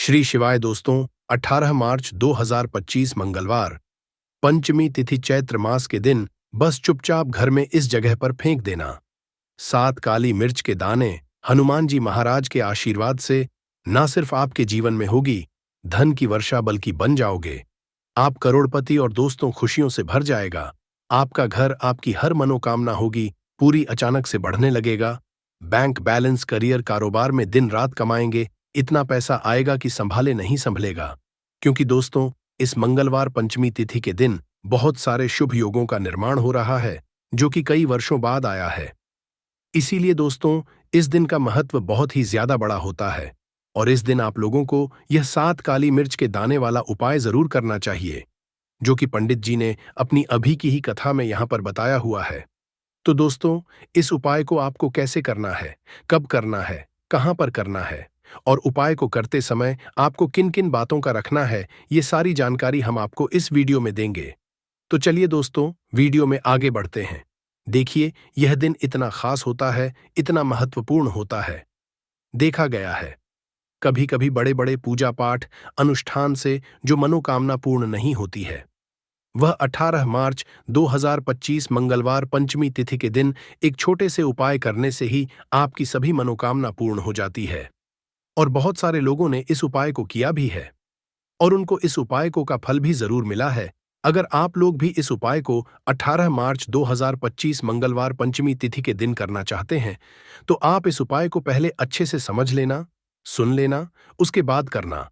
श्री शिवाय दोस्तों। 18 मार्च 2025 मंगलवार, पंचमी तिथि चैत्र मास के दिन बस चुपचाप घर में इस जगह पर फेंक देना 7 काली मिर्च के दाने। हनुमान जी महाराज के आशीर्वाद से ना सिर्फ आपके जीवन में होगी धन की वर्षा, बल्कि बन जाओगे आप करोड़पति और दोस्तों खुशियों से भर जाएगा। आपका घर, आपकी हर मनोकामना होगी पूरी, अचानक से बढ़ने लगेगा। बैंक बैलेंस, करियर, कारोबार में दिन रात कमाएंगे, इतना पैसा आएगा कि संभाले नहीं संभलेगा। क्योंकि दोस्तों, इस मंगलवार पंचमी तिथि के दिन बहुत सारे शुभ योगों का निर्माण हो रहा है जो कि कई वर्षों बाद आया है। इसीलिए दोस्तों, इस दिन का महत्व बहुत ही ज्यादा बड़ा होता है और इस दिन आप लोगों को यह 7 काली मिर्च के दाने वाला उपाय जरूर करना चाहिए, जो कि पंडित जी ने अपनी अभी की ही कथा में यहां पर बताया हुआ है। तो दोस्तों, इस उपाय को आपको कैसे करना है, कब करना है, कहां पर करना है और उपाय को करते समय आपको किन किन बातों का रखना है, ये सारी जानकारी हम आपको इस वीडियो में देंगे। तो चलिए दोस्तों, वीडियो में आगे बढ़ते हैं। देखिए, यह दिन इतना खास होता है, इतना महत्वपूर्ण होता है। देखा गया है कभी कभी बड़े बड़े पूजा पाठ अनुष्ठान से जो मनोकामना पूर्ण नहीं होती है, वह 18 मार्च 2025 मंगलवार पंचमी तिथि के दिन एक छोटे से उपाय करने से ही आपकी सभी मनोकामना पूर्ण हो जाती है। और बहुत सारे लोगों ने इस उपाय को किया भी है और उनको इस उपाय को का फल भी जरूर मिला है। अगर आप लोग भी इस उपाय को 18 मार्च 2025 मंगलवार पंचमी तिथि के दिन करना चाहते हैं, तो आप इस उपाय को पहले अच्छे से समझ लेना, सुन लेना, उसके बाद करना।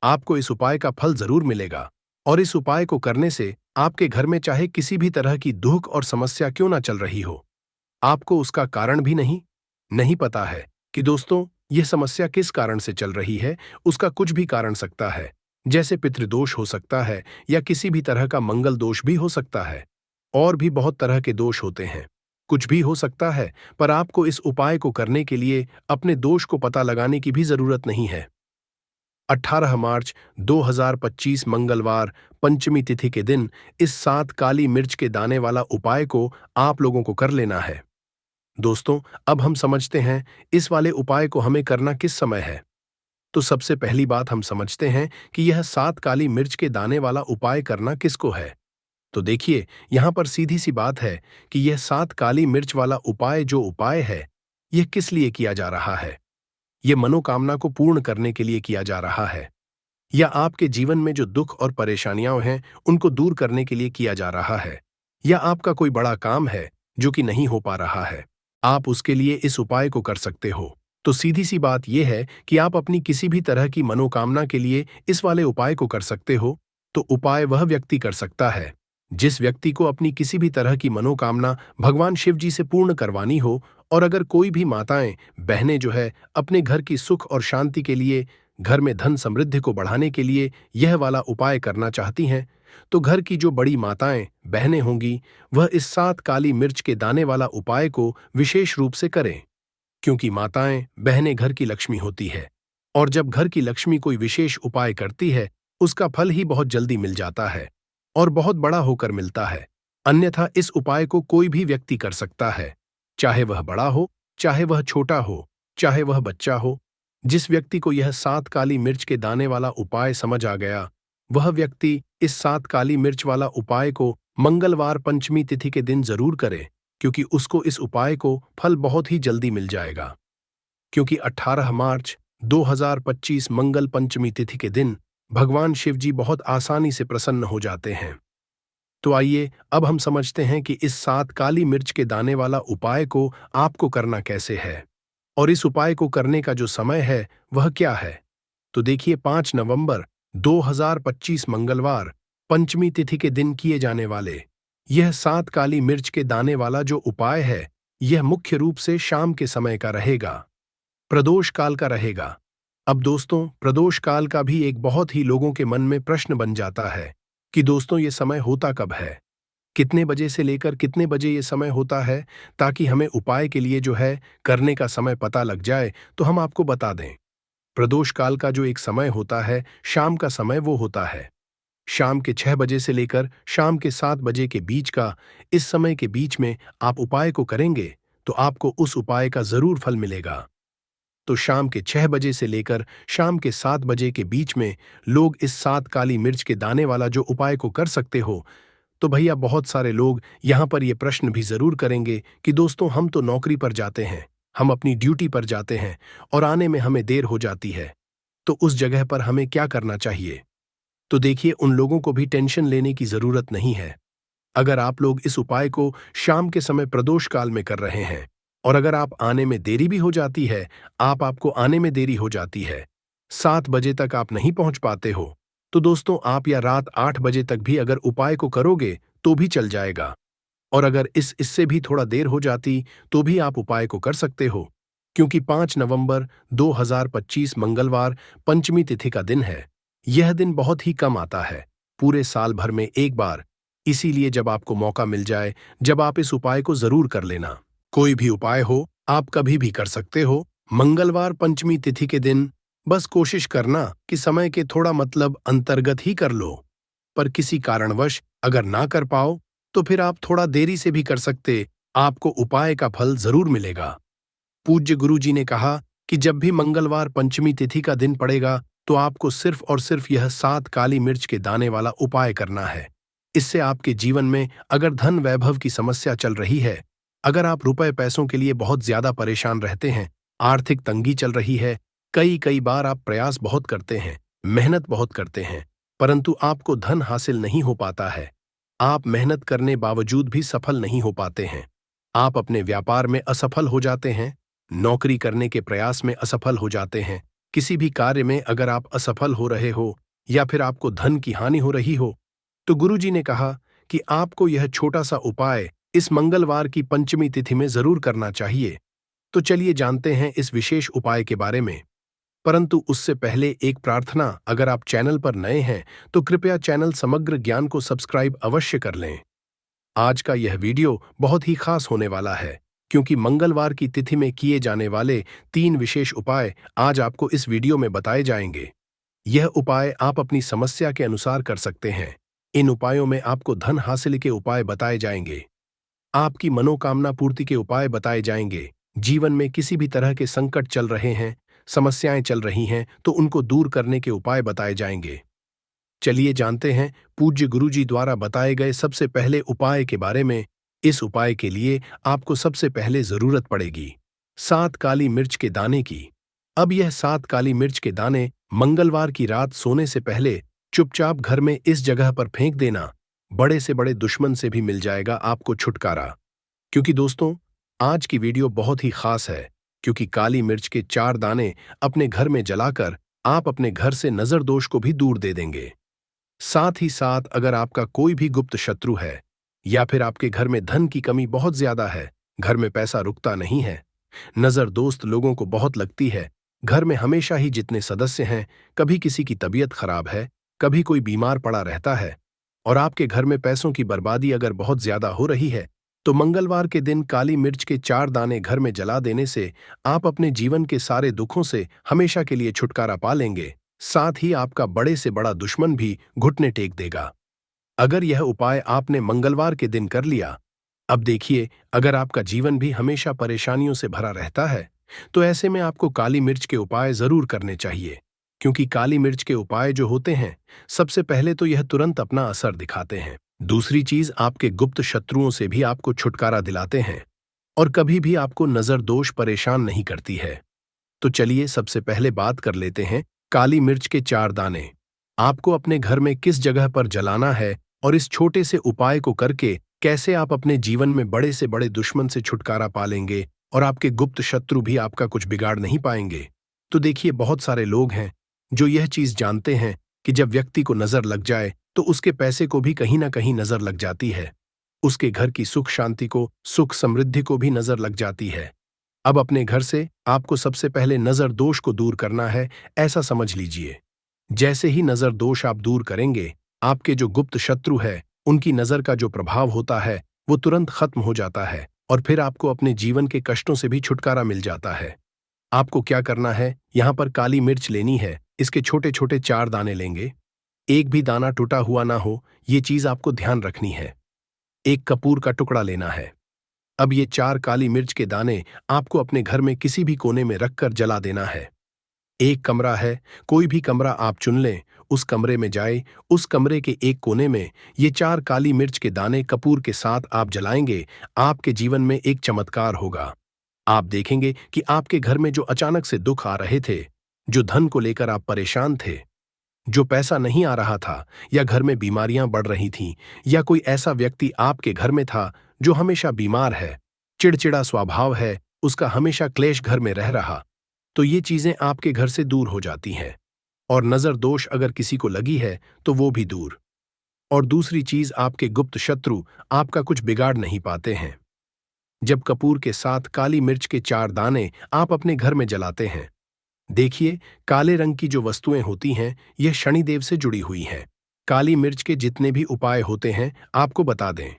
आपको इस उपाय का फल जरूर मिलेगा और इस उपाय को करने से आपके घर में चाहे किसी भी तरह की दुख और समस्या क्यों ना चल रही हो, आपको उसका कारण भी नहीं पता है कि दोस्तों यह समस्या किस कारण से चल रही है। उसका कुछ भी कारण सकता है, जैसे पितृदोष हो सकता है या किसी भी तरह का मंगल दोष भी हो सकता है, और भी बहुत तरह के दोष होते हैं। कुछ भी हो सकता है, पर आपको इस उपाय को करने के लिए अपने दोष को पता लगाने की भी जरूरत नहीं है। 18 मार्च 2025 मंगलवार पंचमी तिथि के दिन इस 7 काली मिर्च के दाने वाला उपाय को आप लोगों को कर लेना है। दोस्तों, अब हम समझते हैं इस वाले उपाय को हमें करना किस समय है। तो सबसे पहली बात हम समझते हैं कि यह 7 काली मिर्च के दाने वाला उपाय करना किसको है। तो देखिए, यहां पर सीधी सी बात है कि यह 7 काली मिर्च वाला उपाय जो उपाय है, यह किस लिए किया जा रहा है। यह मनोकामना को पूर्ण करने के लिए किया जा रहा है, या आपके जीवन में जो दुख और परेशानियां हैं उनको दूर करने के लिए किया जा रहा है, या आपका कोई बड़ा काम है जो कि नहीं हो पा रहा है, आप उसके लिए इस उपाय को कर सकते हो। तो सीधी सी बात यह है कि आप अपनी किसी भी तरह की मनोकामना के लिए इस वाले उपाय को कर सकते हो। तो उपाय वह व्यक्ति कर सकता है जिस व्यक्ति को अपनी किसी भी तरह की मनोकामना भगवान शिव जी से पूर्ण करवानी हो। और अगर कोई भी माताएं, बहनें जो है अपने घर की सुख और शांति के लिए, घर में धन समृद्धि को बढ़ाने के लिए यह वाला उपाय करना चाहती हैं, तो घर की जो बड़ी माताएं, बहनें होंगी, वह इस 7 काली मिर्च के दाने वाला उपाय को विशेष रूप से करें। क्योंकि माताएं, बहनें घर की लक्ष्मी होती है और जब घर की लक्ष्मी कोई विशेष उपाय करती है, उसका फल ही बहुत जल्दी मिल जाता है और बहुत बड़ा होकर मिलता है। अन्यथा इस उपाय को कोई भी व्यक्ति कर सकता है, चाहे वह बड़ा हो, चाहे वह छोटा हो, चाहे वह बच्चा हो। जिस व्यक्ति को यह 7 काली मिर्च के दाने वाला उपाय समझ आ गया, वह व्यक्ति इस 7 काली मिर्च वाला उपाय को मंगलवार पंचमी तिथि के दिन जरूर करे, क्योंकि उसको इस उपाय को फल बहुत ही जल्दी मिल जाएगा। क्योंकि 18 मार्च 2025 मंगल पंचमी तिथि के दिन भगवान शिव जी बहुत आसानी से प्रसन्न हो जाते हैं। तो आइए अब हम समझते हैं कि इस 7 काली मिर्च के दाने वाला उपाय को आपको करना कैसे है और इस उपाय को करने का जो समय है वह क्या है। तो देखिए, 5 नवंबर 2025 मंगलवार पंचमी तिथि के दिन किए जाने वाले यह 7 काली मिर्च के दाने वाला जो उपाय है, यह मुख्य रूप से शाम के समय का रहेगा, प्रदोष काल का रहेगा। अब दोस्तों, प्रदोष काल का भी एक बहुत ही लोगों के मन में प्रश्न बन जाता है कि दोस्तों ये समय होता कब है, कितने बजे से लेकर कितने बजे ये समय होता है, ताकि हमें उपाय के लिए जो है करने का समय पता लग जाए तो हम आपको बता दें। प्रदोष काल का जो एक समय होता है, शाम का समय, वो होता है शाम के 6 बजे से लेकर शाम के 7 बजे के बीच का। इस समय के बीच में आप उपाय को करेंगे तो आपको उस उपाय का जरूर फल मिलेगा। तो शाम के 6 बजे से लेकर शाम के 7 बजे के बीच में लोग इस 7 काली मिर्च के दाने वाला जो उपाय को कर सकते हो। तो भैया बहुत सारे लोग यहाँ पर ये प्रश्न भी जरूर करेंगे कि दोस्तों हम तो नौकरी पर जाते हैं, हम अपनी ड्यूटी पर जाते हैं और आने में हमें देर हो जाती है, तो उस जगह पर हमें क्या करना चाहिए। तो देखिए, उन लोगों को भी टेंशन लेने की जरूरत नहीं है। अगर आप लोग इस उपाय को शाम के समय प्रदोष काल में कर रहे हैं और अगर आप आने में देरी भी हो जाती है, आपको आने में देरी हो जाती है, 7 बजे तक आप नहीं पहुंच पाते हो, तो दोस्तों आप या रात 8 बजे तक भी अगर उपाय को करोगे तो भी चल जाएगा। और अगर इससे भी थोड़ा देर हो जाती तो भी आप उपाय को कर सकते हो, क्योंकि 5 नवंबर 2025 मंगलवार पंचमी तिथि का दिन है। यह दिन बहुत ही कम आता है, पूरे साल भर में एक बार। इसीलिए जब आपको मौका मिल जाए, जब आप इस उपाय को जरूर कर लेना। कोई भी उपाय हो, आप कभी भी कर सकते हो। मंगलवार पंचमी तिथि के दिन बस कोशिश करना कि समय के थोड़ा अंतर्गत ही कर लो। पर किसी कारणवश अगर ना कर पाओ तो फिर आप थोड़ा देरी से भी कर सकते, आपको उपाय का फल जरूर मिलेगा। पूज्य गुरु जी ने कहा कि जब भी मंगलवार पंचमी तिथि का दिन पड़ेगा तो आपको सिर्फ और सिर्फ यह 7 काली मिर्च के दाने वाला उपाय करना है। इससे आपके जीवन में अगर धन वैभव की समस्या चल रही है, अगर आप रुपए पैसों के लिए बहुत ज्यादा परेशान रहते हैं, आर्थिक तंगी चल रही है, कई कई बार आप प्रयास बहुत करते हैं, मेहनत बहुत करते हैं, परंतु आपको धन हासिल नहीं हो पाता है, आप मेहनत करने बावजूद भी सफल नहीं हो पाते हैं, आप अपने व्यापार में असफल हो जाते हैं, नौकरी करने के प्रयास में असफल हो जाते हैं, किसी भी कार्य में अगर आप असफल हो रहे हो या फिर आपको धन की हानि हो रही हो, तो गुरुजी ने कहा कि आपको यह छोटा सा उपाय इस मंगलवार की पंचमी तिथि में जरूर करना चाहिए। तो चलिए जानते हैं इस विशेष उपाय के बारे में। परंतु उससे पहले एक प्रार्थना, अगर आप चैनल पर नए हैं तो कृपया चैनल समग्र ज्ञान को सब्सक्राइब अवश्य कर लें। आज का यह वीडियो बहुत ही खास होने वाला है, क्योंकि मंगलवार की तिथि में किए जाने वाले 3 विशेष उपाय आज आपको इस वीडियो में बताए जाएंगे। यह उपाय आप अपनी समस्या के अनुसार कर सकते हैं। इन उपायों में आपको धन हासिल के उपाय बताए जाएंगे, आपकी मनोकामना पूर्ति के उपाय बताए जाएंगे, जीवन में किसी भी तरह के संकट चल रहे हैं, समस्याएं चल रही हैं तो उनको दूर करने के उपाय बताए जाएंगे। चलिए जानते हैं पूज्य गुरुजी द्वारा बताए गए सबसे पहले उपाय के बारे में। इस उपाय के लिए आपको सबसे पहले जरूरत पड़ेगी 7 काली मिर्च के दाने की। अब यह 7 काली मिर्च के दाने मंगलवार की रात सोने से पहले चुपचाप घर में इस जगह पर फेंक देना। बड़े से बड़े दुश्मन से भी मिल जाएगा आपको छुटकारा। क्योंकि दोस्तों आज की वीडियो बहुत ही खास है, क्योंकि काली मिर्च के 4 दाने अपने घर में जलाकर आप अपने घर से नजर दोष को भी दूर दे देंगे। साथ ही साथ अगर आपका कोई भी गुप्त शत्रु है या फिर आपके घर में धन की कमी बहुत ज्यादा है, घर में पैसा रुकता नहीं है, नजर दोस्त लोगों को बहुत लगती है, घर में हमेशा ही जितने सदस्य हैं, कभी किसी की तबीयत खराब है, कभी कोई बीमार पड़ा रहता है और आपके घर में पैसों की बर्बादी अगर बहुत ज्यादा हो रही है, तो मंगलवार के दिन काली मिर्च के 4 दाने घर में जला देने से आप अपने जीवन के सारे दुखों से हमेशा के लिए छुटकारा पा लेंगे। साथ ही आपका बड़े से बड़ा दुश्मन भी घुटने टेक देगा। अगर यह उपाय आपने मंगलवार के दिन कर लिया, अब देखिए, अगर आपका जीवन भी हमेशा परेशानियों से भरा रहता है, तो ऐसे में आपको काली मिर्च के उपाय जरूर करने चाहिए। क्योंकि काली मिर्च के उपाय जो होते हैं, सबसे पहले तो यह तुरंत अपना असर दिखाते हैं, दूसरी चीज आपके गुप्त शत्रुओं से भी आपको छुटकारा दिलाते हैं और कभी भी आपको नजर दोष परेशान नहीं करती है। तो चलिए सबसे पहले बात कर लेते हैं काली मिर्च के 4 दाने आपको अपने घर में किस जगह पर जलाना है और इस छोटे से उपाय को करके कैसे आप अपने जीवन में बड़े से बड़े दुश्मन से छुटकारा पा लेंगे और आपके गुप्त शत्रु भी आपका कुछ बिगाड़ नहीं पाएंगे। तो देखिए, बहुत सारे लोग हैं जो यह चीज जानते हैं कि जब व्यक्ति को नजर लग जाए तो उसके पैसे को भी कहीं ना कहीं नजर लग जाती है, उसके घर की सुख शांति को, सुख समृद्धि को भी नजर लग जाती है। अब अपने घर से आपको सबसे पहले नजर दोष को दूर करना है, ऐसा समझ लीजिए। जैसे ही नजर दोष आप दूर करेंगे, आपके जो गुप्त शत्रु है उनकी नजर का जो प्रभाव होता है वो तुरंत खत्म हो जाता है और फिर आपको अपने जीवन के कष्टों से भी छुटकारा मिल जाता है। आपको क्या करना है, यहाँ पर काली मिर्च लेनी है, इसके छोटे छोटे 4 दाने लेंगे, एक भी दाना टूटा हुआ ना हो, ये चीज आपको ध्यान रखनी है। एक कपूर का टुकड़ा लेना है, अब ये 4 काली मिर्च के दाने आपको अपने घर में किसी भी कोने में रखकर जला देना है। एक कमरा है, कोई भी कमरा आप चुन लें, उस कमरे में जाए, उस कमरे के एक कोने में ये 4 काली मिर्च के दाने कपूर के साथ आप जलाएंगे, आपके जीवन में एक चमत्कार होगा। आप देखेंगे कि आपके घर में जो अचानक से दुख आ रहे थे, जो धन को लेकर आप परेशान थे, जो पैसा नहीं आ रहा था, या घर में बीमारियां बढ़ रही थीं, या कोई ऐसा व्यक्ति आपके घर में था जो हमेशा बीमार है, चिड़चिड़ा स्वभाव है, उसका हमेशा क्लेश घर में रह रहा, तो ये चीजें आपके घर से दूर हो जाती हैं। और नजर दोष अगर किसी को लगी है तो वो भी दूर। और दूसरी चीज, आपके गुप्त शत्रु आपका कुछ बिगाड़ नहीं पाते हैं। जब कपूर के साथ काली मिर्च के 4 दाने आप अपने घर में जलाते हैं, देखिए, काले रंग की जो वस्तुएं होती हैं यह शनिदेव से जुड़ी हुई हैं। काली मिर्च के जितने भी उपाय होते हैं आपको बता दें।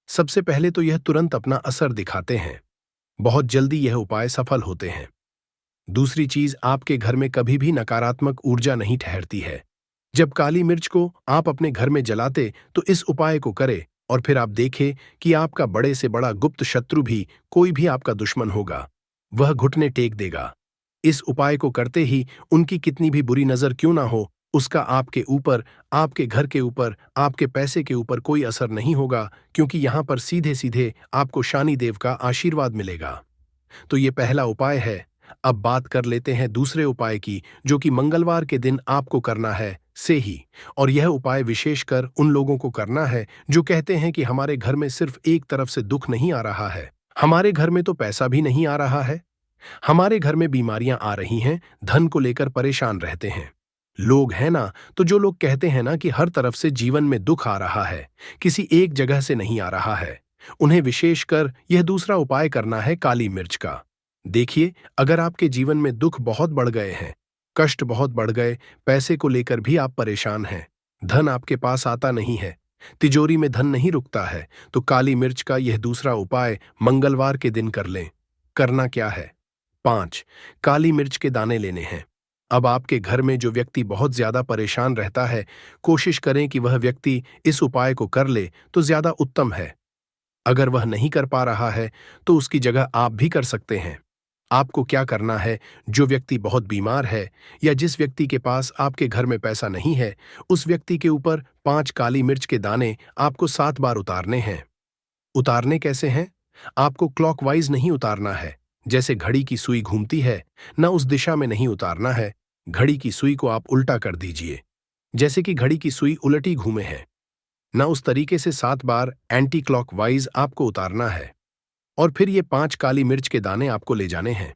सबसे पहले तो यह तुरंत अपना असर दिखाते हैं, बहुत जल्दी यह उपाय सफल होते हैं। दूसरी चीज, आपके घर में कभी भी नकारात्मक ऊर्जा नहीं ठहरती है। जब काली मिर्च को आप अपने घर में जलाते तो इस उपाय को करें और फिर आप देखें कि आपका बड़े से बड़ा गुप्त शत्रु भी, कोई भी आपका दुश्मन होगा, वह घुटने टेक देगा। इस उपाय को करते ही उनकी कितनी भी बुरी नजर क्यों ना हो, उसका आपके ऊपर, आपके घर के ऊपर, आपके पैसे के ऊपर कोई असर नहीं होगा, क्योंकि यहां पर सीधे सीधे आपको शनिदेव का आशीर्वाद मिलेगा। तो ये पहला उपाय है। अब बात कर लेते हैं दूसरे उपाय की, जो कि मंगलवार के दिन आपको करना है से ही। और यह उपाय विशेषकर उन लोगों को करना है जो कहते हैं कि हमारे घर में सिर्फ एक तरफ से दुख नहीं आ रहा है, हमारे घर में तो पैसा भी नहीं आ रहा है, हमारे घर में बीमारियां आ रही हैं, धन को लेकर परेशान रहते हैं। लोग हैं ना, तो जो लोग कहते हैं ना कि हर तरफ से जीवन में दुख आ रहा है, किसी एक जगह से नहीं आ रहा है, उन्हें विशेषकर यह दूसरा उपाय करना है काली मिर्च का। देखिए, अगर आपके जीवन में दुख बहुत बढ़ गए हैं, कष्ट बहुत बढ़ गए, पैसे को लेकर भी आप परेशान हैं, धन आपके पास आता नहीं है, तिजोरी में धन नहीं रुकता है, तो काली मिर्च का यह दूसरा उपाय मंगलवार के दिन कर लें। करना क्या है? 5 काली मिर्च के दाने लेने हैं। अब आपके घर में जो व्यक्ति बहुत ज्यादा परेशान रहता है, कोशिश करें कि वह व्यक्ति इस उपाय को कर ले तो ज्यादा उत्तम है। अगर वह नहीं कर पा रहा है तो उसकी जगह आप भी कर सकते हैं। आपको क्या करना है, जो व्यक्ति बहुत बीमार है या जिस व्यक्ति के पास आपके घर में पैसा नहीं है, उस व्यक्ति के ऊपर 5 काली मिर्च के दाने आपको 7 बार उतारने हैं। उतारने कैसे हैं? आपको क्लॉकवाइज नहीं उतारना है, जैसे घड़ी की सुई घूमती है, न उस दिशा में नहीं उतारना है। घड़ी की सुई को आप उल्टा कर दीजिए, जैसे कि घड़ी की सुई उलटी घूमे है, न उस तरीके से 7 बार एंटी क्लॉकवाइज आपको उतारना है। और फिर ये 5 काली मिर्च के दाने आपको ले जाने हैं।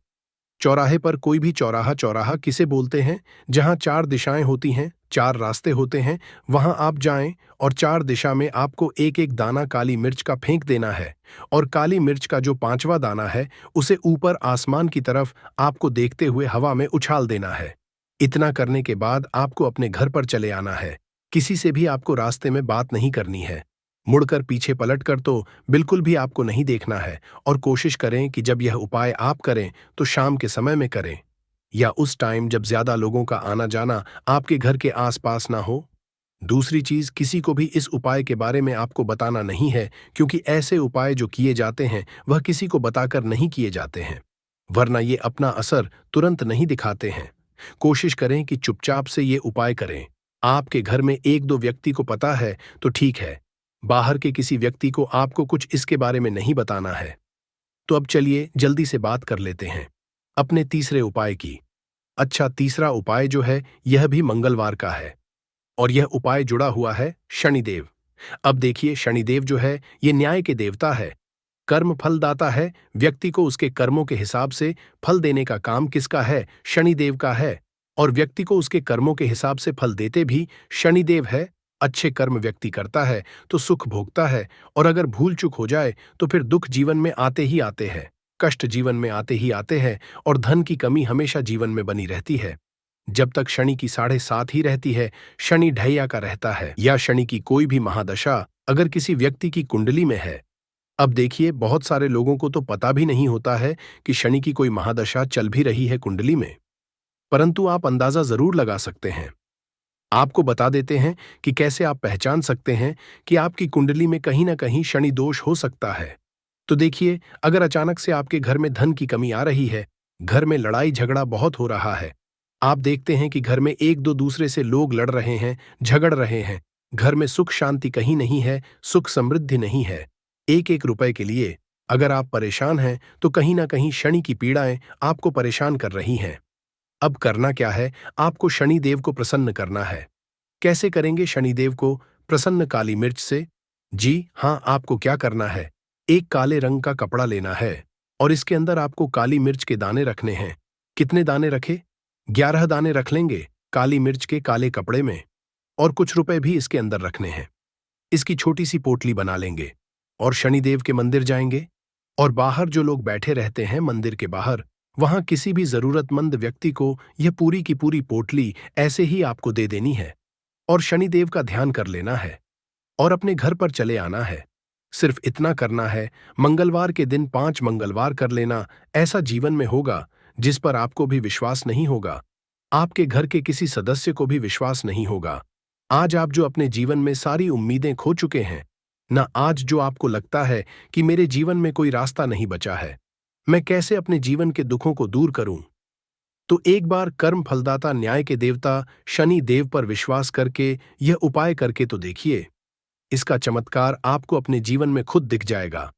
चौराहे पर, कोई भी चौराहा, चौराहा किसे बोलते हैं, जहां 4 दिशाएं होती हैं, 4 रास्ते होते हैं, वहां आप जाएं और 4 दिशा में आपको एक एक दाना काली मिर्च का फेंक देना है। और काली मिर्च का जो 5वां दाना है, उसे ऊपर आसमान की तरफ आपको देखते हुए हवा में उछाल देना है। इतना करने के बाद आपको अपने घर पर चले आना है। किसी से भी आपको रास्ते में बात नहीं करनी है। मुड़कर, पीछे पलटकर तो बिल्कुल भी आपको नहीं देखना है। और कोशिश करें कि जब यह उपाय आप करें तो शाम के समय में करें, या उस टाइम जब ज्यादा लोगों का आना जाना आपके घर के आसपास ना हो। दूसरी चीज, किसी को भी इस उपाय के बारे में आपको बताना नहीं है, क्योंकि ऐसे उपाय जो किए जाते हैं वह किसी को बताकर नहीं किए जाते हैं, वरना ये अपना असर तुरंत नहीं दिखाते हैं। कोशिश करें कि चुपचाप से ये उपाय करें। आपके घर में 1-2 व्यक्ति को पता है तो ठीक है, बाहर के किसी व्यक्ति को आपको कुछ इसके बारे में नहीं बताना है। तो अब चलिए जल्दी से बात कर लेते हैं अपने तीसरे उपाय की। अच्छा, तीसरा उपाय जो है यह भी मंगलवार का है, और यह उपाय जुड़ा हुआ है शनिदेव। अब देखिए, शनिदेव जो है ये न्याय के देवता है, कर्म फलदाता है। व्यक्ति को उसके कर्मों के हिसाब से फल देने का काम किसका है? शनिदेव का है। और व्यक्ति को उसके कर्मों के हिसाब से फल देते भी शनिदेव है। अच्छे कर्म व्यक्ति करता है तो सुख भोगता है, और अगर भूल चूक हो जाए तो फिर दुख जीवन में आते ही आते हैं, कष्ट जीवन में आते ही आते हैं, और धन की कमी हमेशा जीवन में बनी रहती है। जब तक शनि की 7.5 ही रहती है, शनि ढैया का रहता है, या शनि की कोई भी महादशा अगर किसी व्यक्ति की कुंडली में है। अब देखिए, बहुत सारे लोगों को तो पता भी नहीं होता है कि शनि की कोई महादशा चल भी रही है कुंडली में, परंतु आप अंदाजा जरूर लगा सकते हैं। आपको बता देते हैं कि कैसे आप पहचान सकते हैं कि आपकी कुंडली में कहीं ना कहीं शनि दोष हो सकता है। तो देखिए, अगर अचानक से आपके घर में धन की कमी आ रही है, घर में लड़ाई झगड़ा बहुत हो रहा है, आप देखते हैं कि घर में एक दो दूसरे से लोग लड़ रहे हैं, झगड़ रहे हैं, घर में सुख शांति कहीं नहीं है, सुख समृद्धि नहीं है, एक एक रुपए के लिए अगर आप परेशान हैं तो कहीं ना कहीं शनि की पीड़ाएं आपको परेशान कर रही हैं। अब करना क्या है? आपको शनिदेव को प्रसन्न करना है। कैसे करेंगे शनिदेव को प्रसन्न? काली मिर्च से। जी हाँ, आपको क्या करना है, एक काले रंग का कपड़ा लेना है और इसके अंदर आपको काली मिर्च के दाने रखने हैं। कितने दाने रखे? 11 दाने रख लेंगे काली मिर्च के काले कपड़े में, और कुछ रुपए भी इसके अंदर रखने हैं। इसकी छोटी सी पोटली बना लेंगे और शनिदेव के मंदिर जाएंगे, और बाहर जो लोग बैठे रहते हैं मंदिर के बाहर, वहां किसी भी जरूरतमंद व्यक्ति को यह पूरी की पूरी पोटली ऐसे ही आपको दे देनी है और शनिदेव का ध्यान कर लेना है और अपने घर पर चले आना है। सिर्फ इतना करना है। मंगलवार के दिन 5 मंगलवार कर लेना। ऐसा जीवन में होगा जिस पर आपको भी विश्वास नहीं होगा, आपके घर के किसी सदस्य को भी विश्वास नहीं होगा। आज आप जो अपने जीवन में सारी उम्मीदें खो चुके हैं ना, आज जो आपको लगता है कि मेरे जीवन में कोई रास्ता नहीं बचा है, मैं कैसे अपने जीवन के दुखों को दूर करूं, तो एक बार कर्म फलदाता न्याय के देवता शनि देव पर विश्वास करके यह उपाय करके तो देखिए। इसका चमत्कार आपको अपने जीवन में खुद दिख जाएगा।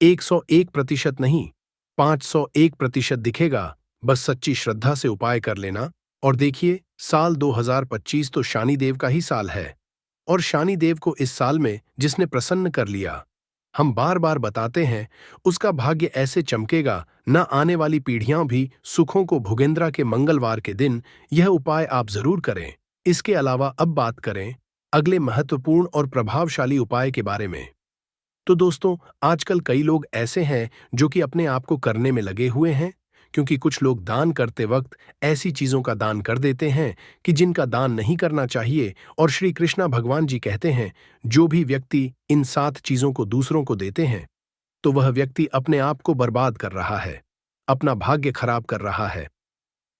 101% नहीं, 501% दिखेगा। बस सच्ची श्रद्धा से उपाय कर लेना और देखिए, साल 2025 तो शनिदेव का ही साल है, और शनिदेव को इस साल में जिसने प्रसन्न कर लिया, हम बार बार बताते हैं, उसका भाग्य ऐसे चमकेगा, न आने वाली पीढ़ियां भी सुखों को भुगेंद्रा के मंगलवार के दिन यह उपाय आप जरूर करें। इसके अलावा अब बात करें अगले महत्वपूर्ण और प्रभावशाली उपाय के बारे में। तो दोस्तों, आजकल कई लोग ऐसे हैं जो कि अपने आप को करने में लगे हुए हैं, क्योंकि कुछ लोग दान करते वक्त ऐसी चीजों का दान कर देते हैं कि जिनका दान नहीं करना चाहिए, और श्री कृष्णा भगवान जी कहते हैं, जो भी व्यक्ति इन 7 चीजों को दूसरों को देते हैं तो वह व्यक्ति अपने आप को बर्बाद कर रहा है, अपना भाग्य खराब कर रहा है।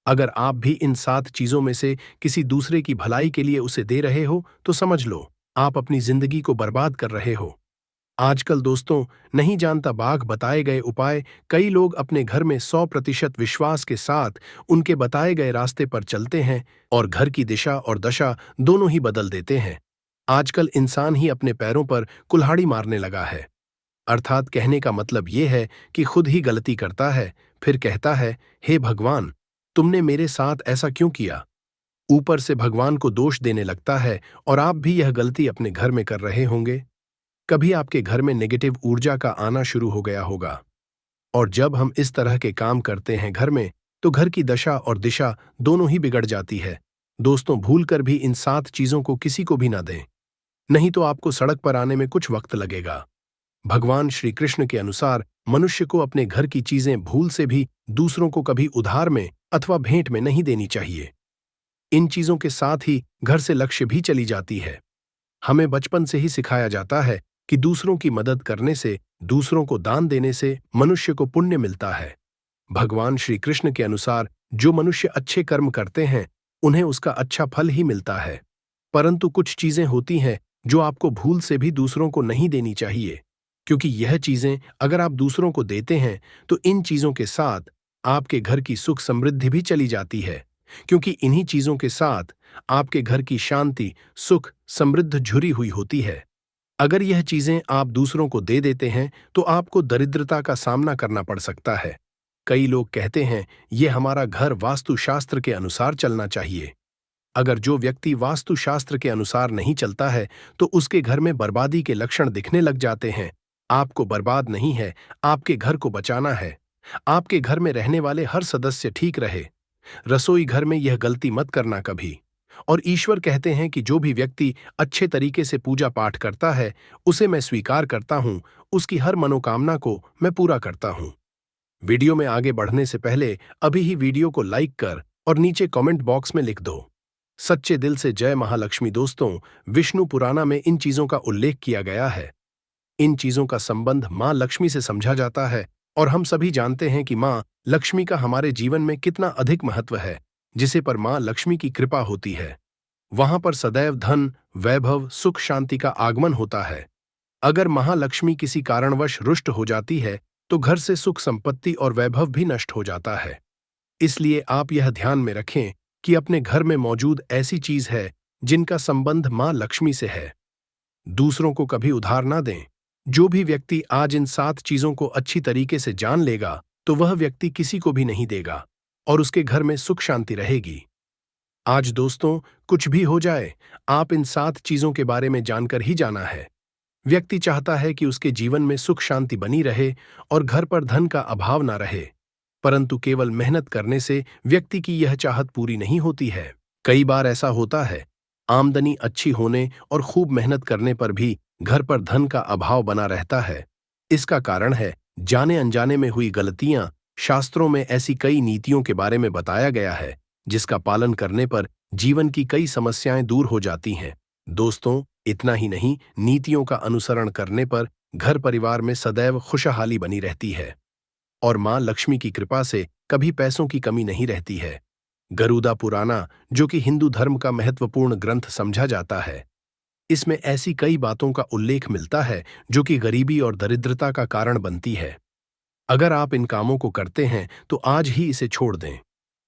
अगर आप भी इन 7 चीजों में से किसी दूसरे की भलाई के लिए उसे दे रहे हो तो समझ लो आप अपनी जिंदगी को बर्बाद कर रहे हो। आजकल दोस्तों, नहीं जानता बाघ बताए गए उपाय कई लोग अपने घर में 100% विश्वास के साथ उनके बताए गए रास्ते पर चलते हैं और घर की दिशा और दशा दोनों ही बदल देते हैं। आजकल इंसान ही अपने पैरों पर कुल्हाड़ी मारने लगा है। अर्थात कहने का मतलब ये है कि खुद ही गलती करता है, फिर कहता है, हे भगवान, तुमने मेरे साथ ऐसा क्यों किया? ऊपर से भगवान को दोष देने लगता है, और आप भी यह गलती अपने घर में कर रहे होंगे। कभी आपके घर में नेगेटिव ऊर्जा का आना शुरू हो गया होगा, और जब हम इस तरह के काम करते हैं घर में, तो घर की दशा और दिशा दोनों ही बिगड़ जाती है। दोस्तों, भूलकर भी इन 7 चीजों को किसी को भी ना दें, नहीं तो आपको सड़क पर आने में कुछ वक्त लगेगा। भगवान श्री कृष्ण के अनुसार मनुष्य को अपने घर की चीजें भूल से भी दूसरों को कभी उधार में अथवा भेंट में नहीं देनी चाहिए। इन चीजों के साथ ही घर से लक्ष्य भी चली जाती है। हमें बचपन से ही सिखाया जाता है कि दूसरों की मदद करने से, दूसरों को दान देने से मनुष्य को पुण्य मिलता है। भगवान श्री कृष्ण के अनुसार जो मनुष्य अच्छे कर्म करते हैं उन्हें उसका अच्छा फल ही मिलता है। परंतु कुछ चीजें होती हैं जो आपको भूल से भी दूसरों को नहीं देनी चाहिए, क्योंकि यह चीजें अगर आप दूसरों को देते हैं तो इन चीजों के साथ आपके घर की सुख समृद्धि भी चली जाती है, क्योंकि इन्हीं चीजों के साथ आपके घर की शांति, सुख, समृद्ध जुड़ी हुई होती है। अगर यह चीजें आप दूसरों को दे देते हैं तो आपको दरिद्रता का सामना करना पड़ सकता है। कई लोग कहते हैं, ये हमारा घर वास्तुशास्त्र के अनुसार चलना चाहिए। अगर जो व्यक्ति वास्तुशास्त्र के अनुसार नहीं चलता है तो उसके घर में बर्बादी के लक्षण दिखने लग जाते हैं। आपको बर्बाद नहीं है, आपके घर को बचाना है। आपके घर में रहने वाले हर सदस्य ठीक रहे। रसोई घर में यह गलती मत करना कभी। और ईश्वर कहते हैं कि जो भी व्यक्ति अच्छे तरीके से पूजा पाठ करता है उसे मैं स्वीकार करता हूं, उसकी हर मनोकामना को मैं पूरा करता हूं। वीडियो में आगे बढ़ने से पहले अभी ही वीडियो को लाइक कर और नीचे कमेंट बॉक्स में लिख दो, सच्चे दिल से जय महालक्ष्मी। दोस्तों, विष्णु पुराना में इन चीजों का उल्लेख किया गया है। इन चीजों का संबंध मां लक्ष्मी से समझा जाता है, और हम सभी जानते हैं कि मां लक्ष्मी का हमारे जीवन में कितना अधिक महत्व है। जिसे पर मां लक्ष्मी की कृपा होती है, वहां पर सदैव धन, वैभव, सुख शांति का आगमन होता है। अगर महालक्ष्मी किसी कारणवश रुष्ट हो जाती है तो घर से सुख संपत्ति और वैभव भी नष्ट हो जाता है। इसलिए आप यह ध्यान में रखें कि अपने घर में मौजूद ऐसी चीज है जिनका संबंध मां लक्ष्मी से है। दूसरों को कभी उधार ना दें। जो भी व्यक्ति आज इन 7 चीजों को अच्छी तरीके से जान लेगा तो वह व्यक्ति किसी को भी नहीं देगा और उसके घर में सुख शांति रहेगी। आज दोस्तों, कुछ भी हो जाए, आप इन 7 चीजों के बारे में जानकर ही जाना है। व्यक्ति चाहता है कि उसके जीवन में सुख शांति बनी रहे और घर पर धन का अभाव ना रहे, परंतु केवल मेहनत करने से व्यक्ति की यह चाहत पूरी नहीं होती है। कई बार ऐसा होता है, आमदनी अच्छी होने और खूब मेहनत करने पर भी घर पर धन का अभाव बना रहता है। इसका कारण है जाने अनजाने में हुई गलतियां। शास्त्रों में ऐसी कई नीतियों के बारे में बताया गया है जिसका पालन करने पर जीवन की कई समस्याएं दूर हो जाती हैं। दोस्तों, इतना ही नहीं, नीतियों का अनुसरण करने पर घर परिवार में सदैव खुशहाली बनी रहती है और मां लक्ष्मी की कृपा से कभी पैसों की कमी नहीं रहती है। गरुड़ा पुराना, जो कि हिंदू धर्म का महत्वपूर्ण ग्रंथ समझा जाता है, इसमें ऐसी कई बातों का उल्लेख मिलता है जो कि गरीबी और दरिद्रता का कारण बनती है। अगर आप इन कामों को करते हैं तो आज ही इसे छोड़ दें,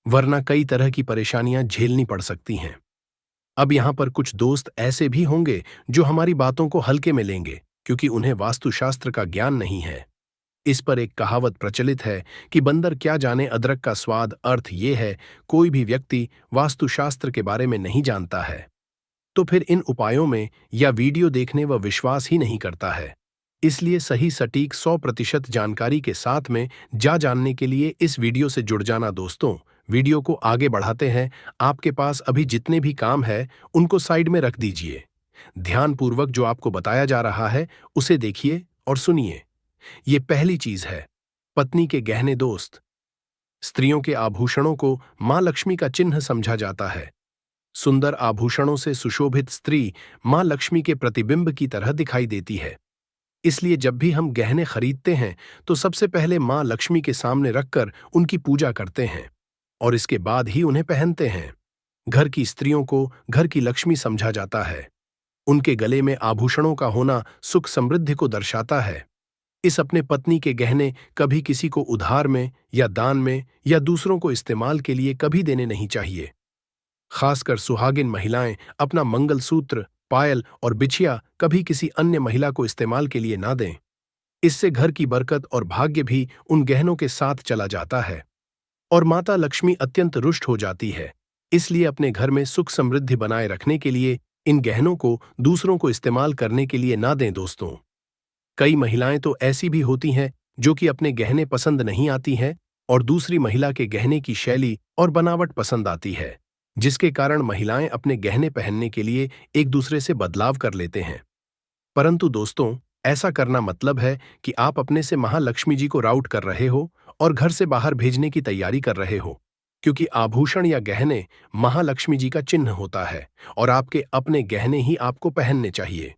वरना कई तरह की परेशानियां झेलनी पड़ सकती हैं। अब यहां पर कुछ दोस्त ऐसे भी होंगे जो हमारी बातों को हल्के में लेंगे क्योंकि उन्हें वास्तुशास्त्र का ज्ञान नहीं है। इस पर एक कहावत प्रचलित है कि बंदर क्या जाने अदरक का स्वाद। अर्थ ये है, कोई भी व्यक्ति वास्तुशास्त्र के बारे में नहीं जानता है तो फिर इन उपायों में या वीडियो देखने व विश्वास ही नहीं करता है। इसलिए सही सटीक 100% जानकारी के साथ में जानने के लिए इस वीडियो से जुड़ जाना। दोस्तों, वीडियो को आगे बढ़ाते हैं। आपके पास अभी जितने भी काम है उनको साइड में रख दीजिए। ध्यानपूर्वक जो आपको बताया जा रहा है उसे देखिए और सुनिए। ये पहली चीज है, पत्नी के गहने। दोस्त, स्त्रियों के आभूषणों को मां लक्ष्मी का चिन्ह समझा जाता है। सुंदर आभूषणों से सुशोभित स्त्री मां लक्ष्मी के प्रतिबिंब की तरह दिखाई देती है। इसलिए जब भी हम गहने खरीदते हैं तो सबसे पहले मां लक्ष्मी के सामने रखकर उनकी पूजा करते हैं और इसके बाद ही उन्हें पहनते हैं। घर की स्त्रियों को घर की लक्ष्मी समझा जाता है। उनके गले में आभूषणों का होना सुख समृद्धि को दर्शाता है। इस अपने पत्नी के गहने कभी किसी को उधार में या दान में या दूसरों को इस्तेमाल के लिए कभी देने नहीं चाहिए। खासकर सुहागिन महिलाएं अपना मंगलसूत्र, पायल और बिछिया कभी किसी अन्य महिला को इस्तेमाल के लिए ना दें। इससे घर की बरकत और भाग्य भी उन गहनों के साथ चला जाता है और माता लक्ष्मी अत्यंत रुष्ट हो जाती है। इसलिए अपने घर में सुख समृद्धि बनाए रखने के लिए इन गहनों को दूसरों को इस्तेमाल करने के लिए ना दें। दोस्तों, कई महिलाएं तो ऐसी भी होती हैं जो कि अपने गहने पसंद नहीं आती हैं और दूसरी महिला के गहने की शैली और बनावट पसंद आती है, जिसके कारण महिलाएं अपने गहने पहनने के लिए एक दूसरे से बदलाव कर लेते हैं। परंतु दोस्तों, ऐसा करना मतलब है कि आप अपने से महालक्ष्मी जी को राउट कर रहे हो और घर से बाहर भेजने की तैयारी कर रहे हो, क्योंकि आभूषण या गहने महालक्ष्मी जी का चिन्ह होता है और आपके अपने गहने ही आपको पहनने चाहिए।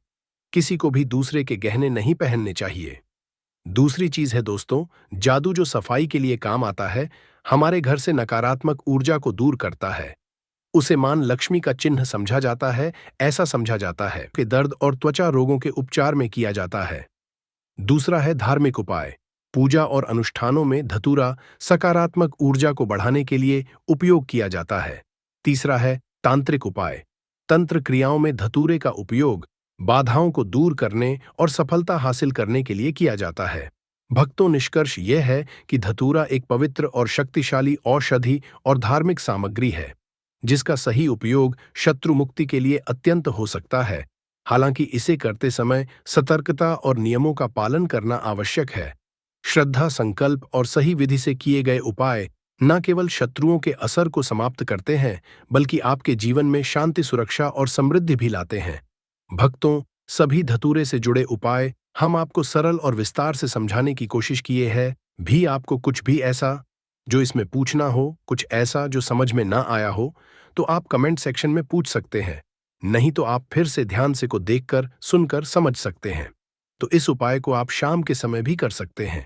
किसी को भी दूसरे के गहने नहीं पहनने चाहिए। दूसरी चीज है दोस्तों, जादू, जो सफाई के लिए काम आता है, हमारे घर से नकारात्मक ऊर्जा को दूर करता है। उसे मां लक्ष्मी का चिन्ह समझा जाता है। ऐसा समझा जाता है कि दर्द और त्वचा रोगों के उपचार में किया जाता है। दूसरा है धार्मिक उपाय। पूजा और अनुष्ठानों में धतूरा सकारात्मक ऊर्जा को बढ़ाने के लिए उपयोग किया जाता है। तीसरा है तांत्रिक उपाय। तंत्र क्रियाओं में धतूरे का उपयोग बाधाओं को दूर करने और सफलता हासिल करने के लिए किया जाता है। भक्तों, निष्कर्ष यह है कि धतूरा एक पवित्र और शक्तिशाली औषधि और धार्मिक सामग्री है जिसका सही उपयोग शत्रु मुक्ति के लिए अत्यंत हो सकता है। हालांकि इसे करते समय सतर्कता और नियमों का पालन करना आवश्यक है। श्रद्धा, संकल्प और सही विधि से किए गए उपाय न केवल शत्रुओं के असर को समाप्त करते हैं बल्कि आपके जीवन में शांति, सुरक्षा और समृद्धि भी लाते हैं। भक्तों, सभी धतूरे से जुड़े उपाय हम आपको सरल और विस्तार से समझाने की कोशिश किए हैं। भी आपको कुछ भी ऐसा जो इसमें पूछना हो, कुछ ऐसा जो समझ में ना आया हो, तो आप कमेंट सेक्शन में पूछ सकते हैं। नहीं तो आप फिर से ध्यान से को देखकर, सुनकर समझ सकते हैं। तो इस उपाय को आप शाम के समय भी कर सकते हैं,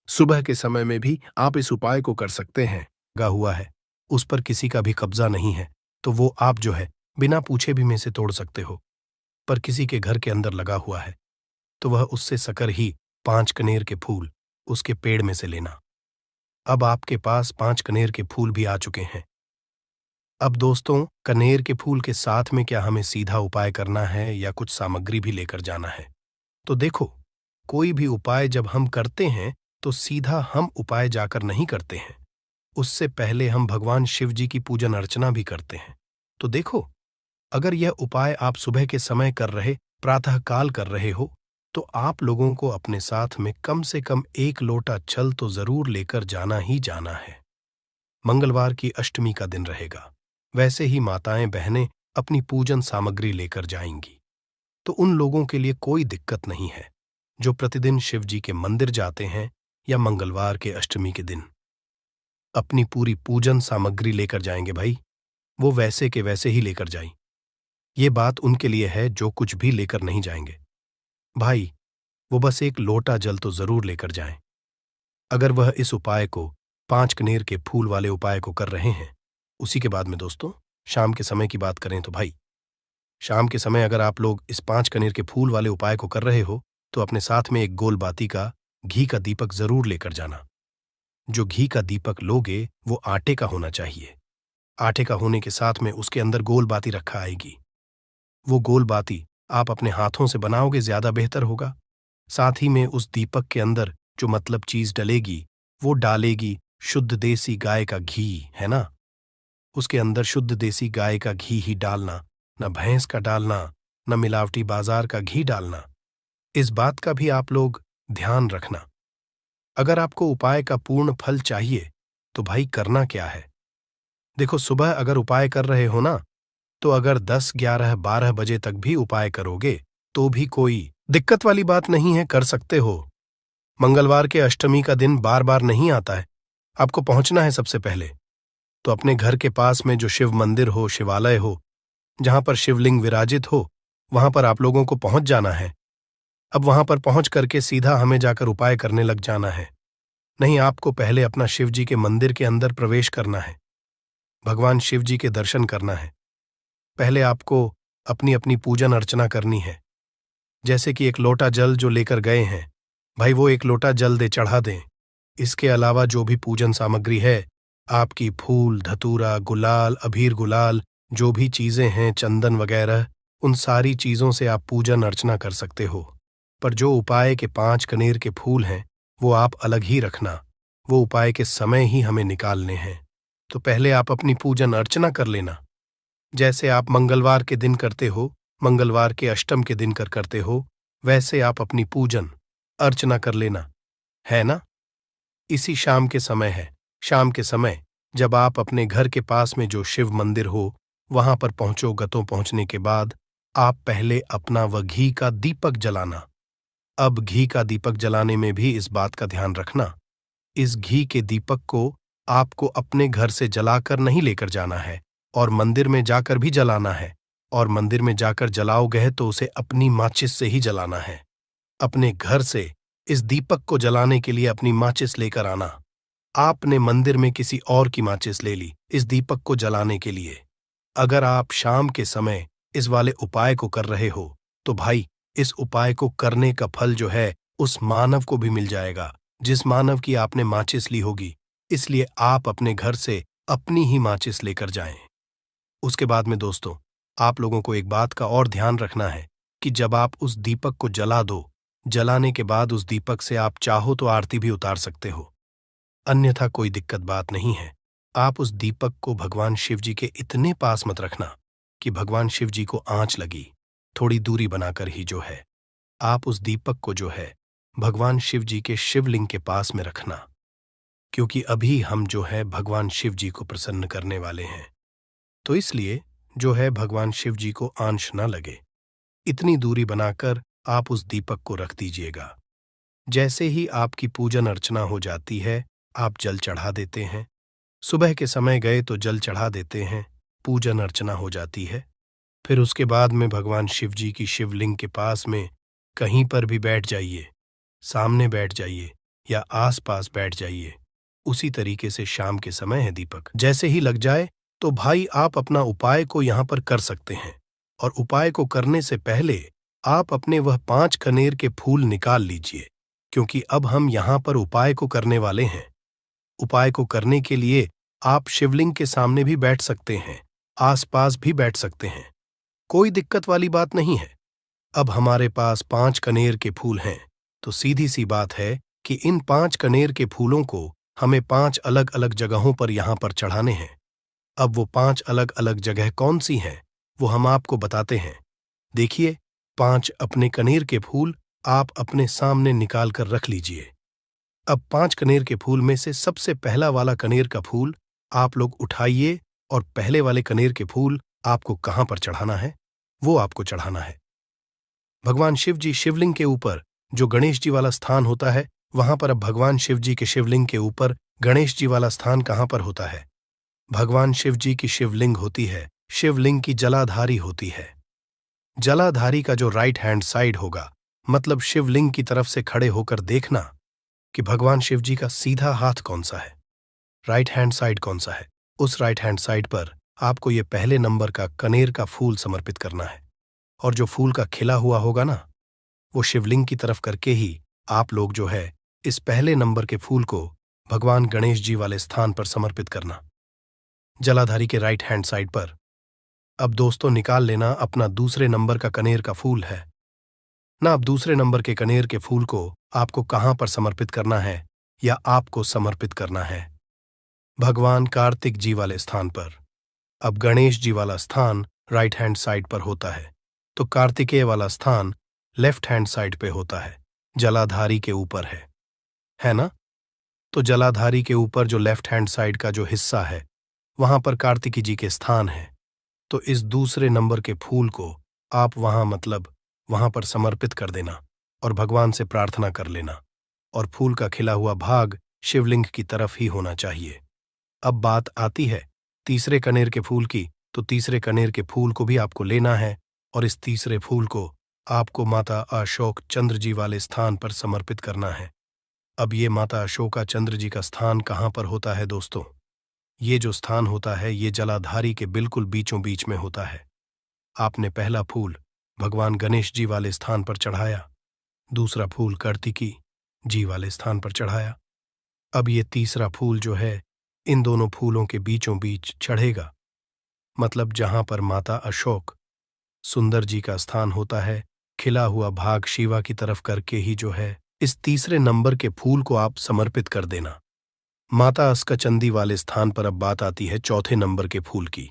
सुबह के समय में भी आप इस उपाय को कर सकते हैं। गा हुआ है, उस पर किसी का भी कब्जा नहीं है, तो वो आप जो है बिना पूछे भी में से तोड़ सकते हो, पर किसी के घर के अंदर लगा हुआ है तो वह उससे सकर ही 5 कनेर के फूल उसके पेड़ में से लेना। अब आपके पास 5 कनेर के फूल भी आ चुके हैं। अब दोस्तों, कनेर के फूल के साथ में क्या हमें सीधा उपाय करना है या कुछ सामग्री भी लेकर जाना है? तो देखो, कोई भी उपाय जब हम करते हैं तो सीधा हम उपाय जाकर नहीं करते हैं। उससे पहले हम भगवान शिव जी की पूजन अर्चना भी करते हैं। तो देखो, अगर यह उपाय आप सुबह के समय कर रहे, प्रातःकाल कर रहे हो, तो आप लोगों को अपने साथ में कम से कम 1 लोटा जल तो जरूर लेकर जाना ही जाना है। मंगलवार की अष्टमी का दिन रहेगा। वैसे ही माताएं बहनें अपनी पूजन सामग्री लेकर जाएंगी, तो उन लोगों के लिए कोई दिक्कत नहीं है जो प्रतिदिन शिव जी के मंदिर जाते हैं या मंगलवार के अष्टमी के दिन अपनी पूरी पूजन सामग्री लेकर जाएंगे। भाई, वो वैसे के वैसे ही लेकर जाएं। ये बात उनके लिए है जो कुछ भी लेकर नहीं जाएंगे। भाई, वो बस 1 लोटा जल तो जरूर लेकर जाएं। अगर वह इस उपाय को 5 कनेर के फूल वाले उपाय को कर रहे हैं। उसी के बाद में दोस्तों, शाम के समय की बात करें तो भाई, शाम के समय अगर आप लोग इस 5 कनेर के फूल वाले उपाय को कर रहे हो तो अपने साथ में एक गोल बाती का घी का दीपक जरूर लेकर जाना। जो घी का दीपक लोगे वो आटे का होना चाहिए। आटे का होने के साथ में उसके अंदर गोल बाती रखा आएगी। वो गोल बाती आप अपने हाथों से बनाओगे ज्यादा बेहतर होगा। साथ ही में उस दीपक के अंदर जो मतलब चीज डलेगी वो डालेगी शुद्ध देसी गाय का घी, है ना। उसके अंदर शुद्ध देसी गाय का घी ही डालना, न भैंस का डालना, न मिलावटी बाजार का घी डालना। इस बात का भी आप लोग ध्यान रखना। अगर आपको उपाय का पूर्ण फल चाहिए तो भाई करना क्या है। देखो, सुबह अगर उपाय कर रहे हो ना, तो अगर 10, 11, 12 बजे तक भी उपाय करोगे तो भी कोई दिक्कत वाली बात नहीं है, कर सकते हो। मंगलवार के अष्टमी का दिन बार बार नहीं आता है। आपको पहुंचना है सबसे पहले तो अपने घर के पास में जो शिव मंदिर हो, शिवालय हो, जहां पर शिवलिंग विराजित हो, वहां पर आप लोगों को पहुंच जाना है। अब वहां पर पहुंच करके सीधा हमें जाकर उपाय करने लग जाना है। नहीं, आपको पहले अपना शिव जी के मंदिर के अंदर प्रवेश करना है, भगवान शिव जी के दर्शन करना है। पहले आपको अपनी अपनी पूजन अर्चना करनी है। जैसे कि 1 लोटा जल जो लेकर गए हैं, भाई वो 1 लोटा जल दे चढ़ा दें। इसके अलावा जो भी पूजन सामग्री है, आपकी फूल, धतूरा, गुलाल, अबीर गुलाल, जो भी चीजें हैं, चंदन वगैरह, उन सारी चीजों से आप पूजन अर्चना कर सकते हो। पर जो उपाय के 5 कनेर के फूल हैं वो आप अलग ही रखना। वो उपाय के समय ही हमें निकालने हैं। तो पहले आप अपनी पूजन अर्चना कर लेना, जैसे आप मंगलवार के दिन करते हो, मंगलवार के अष्टम के दिन करते हो, वैसे आप अपनी पूजन अर्चना कर लेना, है ना। इसी शाम के समय है। शाम के समय जब आप अपने घर के पास में जो शिव मंदिर हो वहां पर पहुंचो, गतों पहुंचने के बाद आप पहले अपना वह घी का दीपक जलाना। अब घी का दीपक जलाने में भी इस बात का ध्यान रखना, इस घी के दीपक को आपको अपने घर से जलाकर नहीं लेकर जाना है और मंदिर में जाकर भी जलाना है। और मंदिर में जाकर जलाओगे तो उसे अपनी माचिस से ही जलाना है। अपने घर से इस दीपक को जलाने के लिए अपनी माचिस लेकर आना। आपने मंदिर में किसी और की माचिस ले ली इस दीपक को जलाने के लिए। अगर आप शाम के समय इस वाले उपाय को कर रहे हो तो भाई, इस उपाय को करने का फल जो है उस मानव को भी मिल जाएगा जिस मानव की आपने माचिस ली होगी। इसलिए आप अपने घर से अपनी ही माचिस लेकर जाएं। उसके बाद में दोस्तों, आप लोगों को एक बात का और ध्यान रखना है कि जब आप उस दीपक को जला दो, जलाने के बाद उस दीपक से आप चाहो तो आरती भी उतार सकते हो, अन्यथा कोई दिक्कत बात नहीं है। आप उस दीपक को भगवान शिव जी के इतने पास मत रखना कि भगवान शिव जी को आंच लगी। थोड़ी दूरी बनाकर ही जो है आप उस दीपक को जो है भगवान शिव जी के शिवलिंग के पास में रखना, क्योंकि अभी हम जो है भगवान शिव जी को प्रसन्न करने वाले हैं। तो इसलिए जो है भगवान शिव जी को आंच न लगे, इतनी दूरी बनाकर आप उस दीपक को रख दीजिएगा। जैसे ही आपकी पूजन अर्चना हो जाती है, आप जल चढ़ा देते हैं। सुबह के समय गए तो जल चढ़ा देते हैं, पूजन अर्चना हो जाती है। फिर उसके बाद में भगवान शिव जी की शिवलिंग के पास में कहीं पर भी बैठ जाइए, सामने बैठ जाइए या आसपास बैठ जाइए। उसी तरीके से शाम के समय है दीपक जैसे ही लग जाए तो भाई आप अपना उपाय को यहाँ पर कर सकते हैं। और उपाय को करने से पहले आप अपने वह 5 कनेर के फूल निकाल लीजिए, क्योंकि अब हम यहां पर उपाय को करने वाले हैं। उपाय को करने के लिए आप शिवलिंग के सामने भी बैठ सकते हैं, आसपास भी बैठ सकते हैं, कोई दिक्कत वाली बात नहीं है। अब हमारे पास 5 कनेर के फूल हैं, तो सीधी सी बात है कि इन 5 कनेर के फूलों को हमें 5 अलग अलग जगहों पर यहां पर चढ़ाने हैं। अब वो 5 अलग अलग जगह कौन सी हैं, वो हम आपको बताते हैं। देखिए, 5 अपने कनेर के फूल आप अपने सामने निकाल कर रख लीजिए। अब 5 कनेर के फूल में से सबसे पहला वाला कनेर का फूल आप लोग उठाइए और पहले वाले कनेर के फूल आपको कहां पर चढ़ाना है, वो आपको चढ़ाना है। भगवान शिव जी शिवलिंग के ऊपर जो गणेश जी वाला स्थान होता है, वहां पर अब भगवान शिव जी के शिवलिंग के ऊपर गणेश जी वाला स्थान कहां पर होता है? भगवान शिव जी की शिवलिंग होती है, शिवलिंग की जलाधारी होती है। जलाधारी का जो राइट हैंड साइड होगा, मतलब शिवलिंग की तरफ से खड़े होकर देखना कि भगवान शिव जी का सीधा हाथ कौन सा है, राइट हैंड साइड कौन सा है। उस राइट हैंड साइड पर आपको ये पहले नंबर का कनेर का फूल समर्पित करना है, और जो फूल का खिला हुआ होगा ना, वो शिवलिंग की तरफ करके ही आप लोग जो है इस पहले नंबर के फूल को भगवान गणेश जी वाले स्थान पर समर्पित करना, जलाधारी के राइट हैंड साइड पर। अब दोस्तों निकाल लेना अपना दूसरे नंबर का कनेर का फूल है ना। अब दूसरे नंबर के कनेर के फूल को आपको कहां पर समर्पित करना है, या आपको समर्पित करना है भगवान कार्तिक जी वाले स्थान पर। अब गणेश जी वाला स्थान राइट हैंड साइड पर होता है, तो कार्तिकेय वाला स्थान लेफ्ट हैंड साइड पे होता है, जलाधारी के ऊपर है ना। तो जलाधारी के ऊपर जो लेफ्ट हैंड साइड का जो हिस्सा है, वहां पर कार्तिकी जी के स्थान है। तो इस दूसरे नंबर के फूल को आप वहां पर समर्पित कर देना और भगवान से प्रार्थना कर लेना, और फूल का खिला हुआ भाग शिवलिंग की तरफ ही होना चाहिए। अब बात आती है तीसरे कनेर के फूल की, तो तीसरे कनेर के फूल को भी आपको लेना है, और इस तीसरे फूल को आपको माता अशोक चंद्र जी वाले स्थान पर समर्पित करना है। अब ये माता अशोका चंद्र जी का स्थान कहाँ पर होता है दोस्तों? ये जो स्थान होता है, ये जलाधारी के बिल्कुल बीचों बीच में होता है। आपने पहला फूल भगवान गणेश जी वाले स्थान पर चढ़ाया, दूसरा फूल कार्तिकी जी वाले स्थान पर चढ़ाया। अब ये तीसरा फूल जो है इन दोनों फूलों के बीचों बीच चढ़ेगा, मतलब जहां पर माता अशोक सुंदर जी का स्थान होता है, खिला हुआ भाग शिवा की तरफ करके ही जो है इस तीसरे नंबर के फूल को आप समर्पित कर देना माता अस्कचंदी वाले स्थान पर। अब बात आती है चौथे नंबर के फूल की।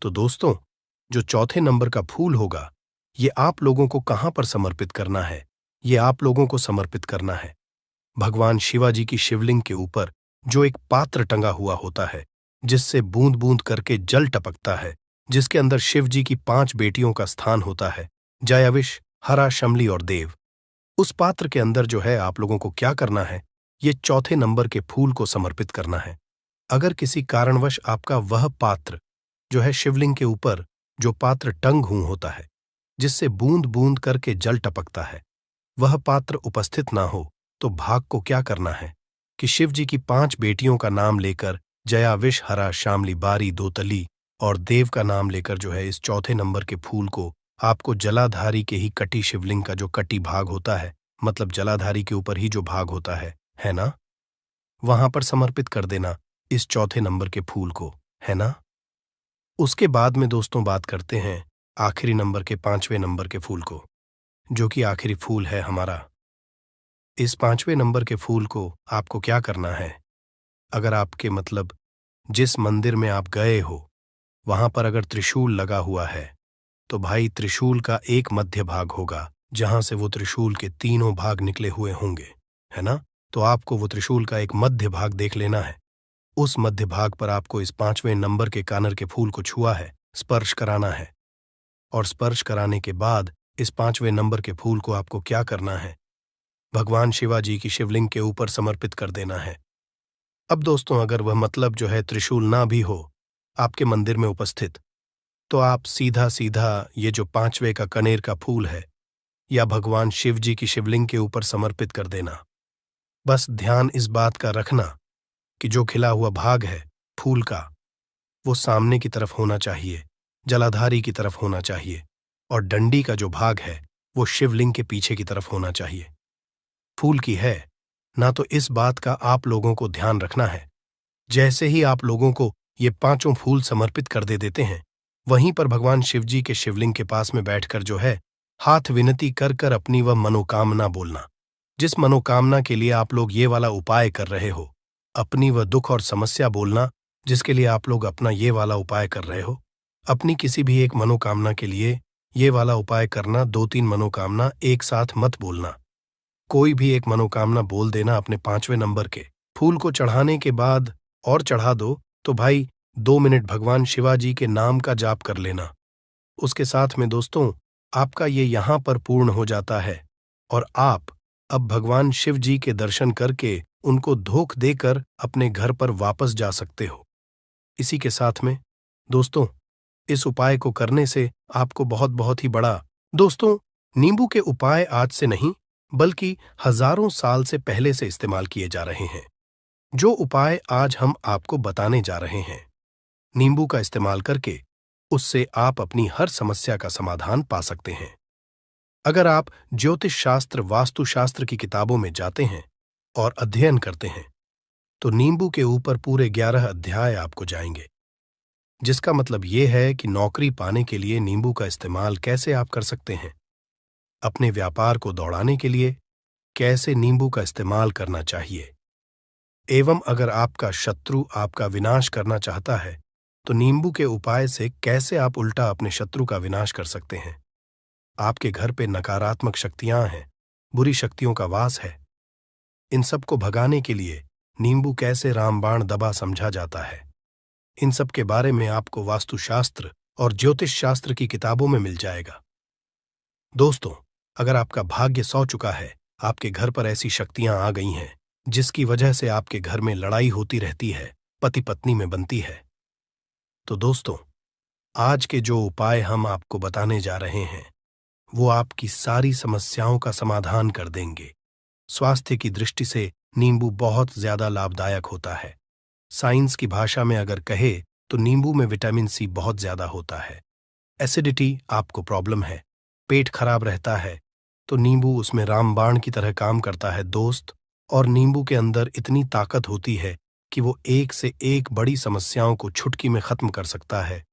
तो दोस्तों, जो चौथे नंबर का फूल होगा, ये आप लोगों को कहां पर समर्पित करना है? ये आप लोगों को समर्पित करना है भगवान शिवाजी की शिवलिंग के ऊपर जो एक पात्र टंगा हुआ होता है, जिससे बूंद बूंद करके जल टपकता है, जिसके अंदर शिव जी की 5 बेटियों का स्थान होता है, जयाविश, हरा, शमली और देव। उस पात्र के अंदर जो है आप लोगों को क्या करना है? ये चौथे नंबर के फूल को समर्पित करना है। अगर किसी कारणवश आपका वह पात्र जो है शिवलिंग के ऊपर जो पात्र टंग हुआ होता है, जिससे बूंद बूंद करके जल टपकता है, वह पात्र उपस्थित ना हो, तो भाग को क्या करना है कि शिव जी की 5 बेटियों का नाम लेकर जया, विष, हरा, शामली, बारी, दोतली और देव का नाम लेकर जो है इस चौथे नंबर के फूल को आपको जलाधारी के ही कटी शिवलिंग का जो कटी भाग होता है, मतलब जलाधारी के ऊपर ही जो भाग होता है ना, वहां पर समर्पित कर देना इस चौथे नंबर के फूल को, है ना। उसके बाद में दोस्तों बात करते हैं आखिरी नंबर के 5वें नंबर के फूल को, जो कि आखिरी फूल है हमारा। इस 5वें नंबर के फूल को आपको क्या करना है? अगर आपके जिस मंदिर में आप गए हो वहां पर अगर त्रिशूल लगा हुआ है, तो भाई त्रिशूल का एक मध्य भाग होगा जहां से वो त्रिशूल के तीनों भाग निकले हुए होंगे, है ना। तो आपको वो त्रिशूल का एक मध्य भाग देख लेना है। उस मध्य भाग पर आपको इस 5वें नंबर के कानर के फूल को छुआ है, स्पर्श कराना है, और स्पर्श कराने के बाद इस 5वें नंबर के फूल को आपको क्या करना है? भगवान शिवाजी की शिवलिंग के ऊपर समर्पित कर देना है। अब दोस्तों, अगर वह जो है त्रिशूल ना भी हो आपके मंदिर में उपस्थित, तो आप सीधा सीधा ये जो 5वें का कनेर का फूल है या भगवान शिव जी की शिवलिंग के ऊपर समर्पित कर देना। बस ध्यान इस बात का रखना कि जो खिला हुआ भाग है फूल का, वो सामने की तरफ होना चाहिए, जलाधारी की तरफ होना चाहिए, और डंडी का जो भाग है वो शिवलिंग के पीछे की तरफ होना चाहिए। फूल की है ना, तो इस बात का आप लोगों को ध्यान रखना है। जैसे ही आप लोगों को ये पांचों फूल समर्पित कर देते हैं, वहीं पर भगवान शिव जी के शिवलिंग के पास में बैठकर जो है, हाथ विनती कर कर अपनी वह मनोकामना बोलना, जिस मनोकामना के लिए आप लोग ये वाला उपाय कर रहे हो। अपनी वह दुख और समस्या बोलना जिसके लिए आप लोग अपना ये वाला उपाय कर रहे हो। अपनी किसी भी एक मनोकामना के लिए ये वाला उपाय करना, 2-3 मनोकामना एक साथ मत बोलना। कोई भी एक मनोकामना बोल देना अपने 5वें नंबर के फूल को चढ़ाने के बाद, और चढ़ा दो तो भाई 2 मिनट भगवान शिवाजी के नाम का जाप कर लेना। उसके साथ में दोस्तों, आपका ये यहाँ पर पूर्ण हो जाता है और आप अब भगवान शिव जी के दर्शन करके उनको धोख देकर अपने घर पर वापस जा सकते हो। इसी के साथ में दोस्तों, इस उपाय को करने से आपको बहुत बहुत ही बड़ा, दोस्तों, नींबू के उपाय आज से नहीं बल्कि हजारों साल से पहले से इस्तेमाल किए जा रहे हैं। जो उपाय आज हम आपको बताने जा रहे हैं, नींबू का इस्तेमाल करके उससे आप अपनी हर समस्या का समाधान पा सकते हैं। अगर आप ज्योतिष शास्त्र, वास्तु शास्त्र की किताबों में जाते हैं और अध्ययन करते हैं, तो नींबू के ऊपर पूरे 11 अध्याय आपको जाएंगे, जिसका मतलब यह है कि नौकरी पाने के लिए नींबू का इस्तेमाल कैसे आप कर सकते हैं, अपने व्यापार को दौड़ाने के लिए कैसे नींबू का इस्तेमाल करना चाहिए, एवं अगर आपका शत्रु आपका विनाश करना चाहता है तो नींबू के उपाय से कैसे आप उल्टा अपने शत्रु का विनाश कर सकते हैं। आपके घर पे नकारात्मक शक्तियां हैं, बुरी शक्तियों का वास है, इन सब को भगाने के लिए नींबू कैसे रामबाण दबा समझा जाता है, इन सब के बारे में आपको वास्तुशास्त्र और ज्योतिष शास्त्र की किताबों में मिल जाएगा। दोस्तों, अगर आपका भाग्य सौ चुका है, आपके घर पर ऐसी शक्तियां आ गई हैं जिसकी वजह से आपके घर में लड़ाई होती रहती है, पति पत्नी में बनती है, तो दोस्तों, आज के जो उपाय हम आपको बताने जा रहे हैं वो आपकी सारी समस्याओं का समाधान कर देंगे। स्वास्थ्य की दृष्टि से नींबू बहुत ज्यादा लाभदायक होता है। साइंस की भाषा में अगर कहे तो नींबू में विटामिन सी बहुत ज्यादा होता है। एसिडिटी आपको प्रॉब्लम है, पेट खराब रहता है, तो नींबू उसमें रामबाण की तरह काम करता है दोस्त। और नींबू के अंदर इतनी ताकत होती है कि वो एक से एक बड़ी समस्याओं को चुटकी में खत्म कर सकता है,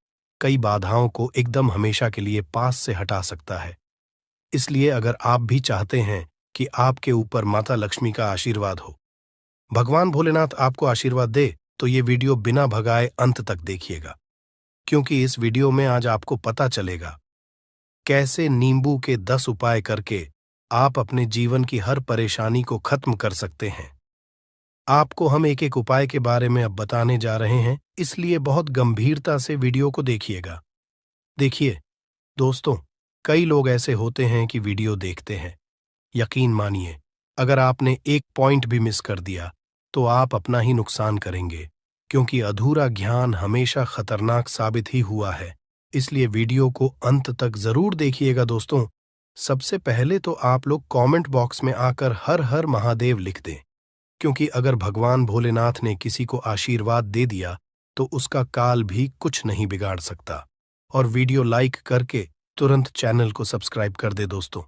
कई बाधाओं को एकदम हमेशा के लिए पास से हटा सकता है। इसलिए अगर आप भी चाहते हैं कि आपके ऊपर माता लक्ष्मी का आशीर्वाद हो, भगवान भोलेनाथ आपको आशीर्वाद दे, तो ये वीडियो बिना भगाए अंत तक देखिएगा, क्योंकि इस वीडियो में आज आपको पता चलेगा कैसे नींबू के 10 उपाय करके आप अपने जीवन की हर परेशानी को खत्म कर सकते हैं। आपको हम एक एक उपाय के बारे में अब बताने जा रहे हैं, इसलिए बहुत गंभीरता से वीडियो को देखिएगा। देखिए दोस्तों, कई लोग ऐसे होते हैं कि वीडियो देखते हैं, यकीन मानिए अगर आपने एक पॉइंट भी मिस कर दिया तो आप अपना ही नुकसान करेंगे, क्योंकि अधूरा ज्ञान हमेशा खतरनाक साबित ही हुआ है। इसलिए वीडियो को अंत तक जरूर देखिएगा दोस्तों। सबसे पहले तो आप लोग कमेंट बॉक्स में आकर हर हर महादेव लिख दें, क्योंकि अगर भगवान भोलेनाथ ने किसी को आशीर्वाद दे दिया तो उसका काल भी कुछ नहीं बिगाड़ सकता। और वीडियो लाइक करके तुरंत चैनल को सब्सक्राइब कर दे दोस्तों।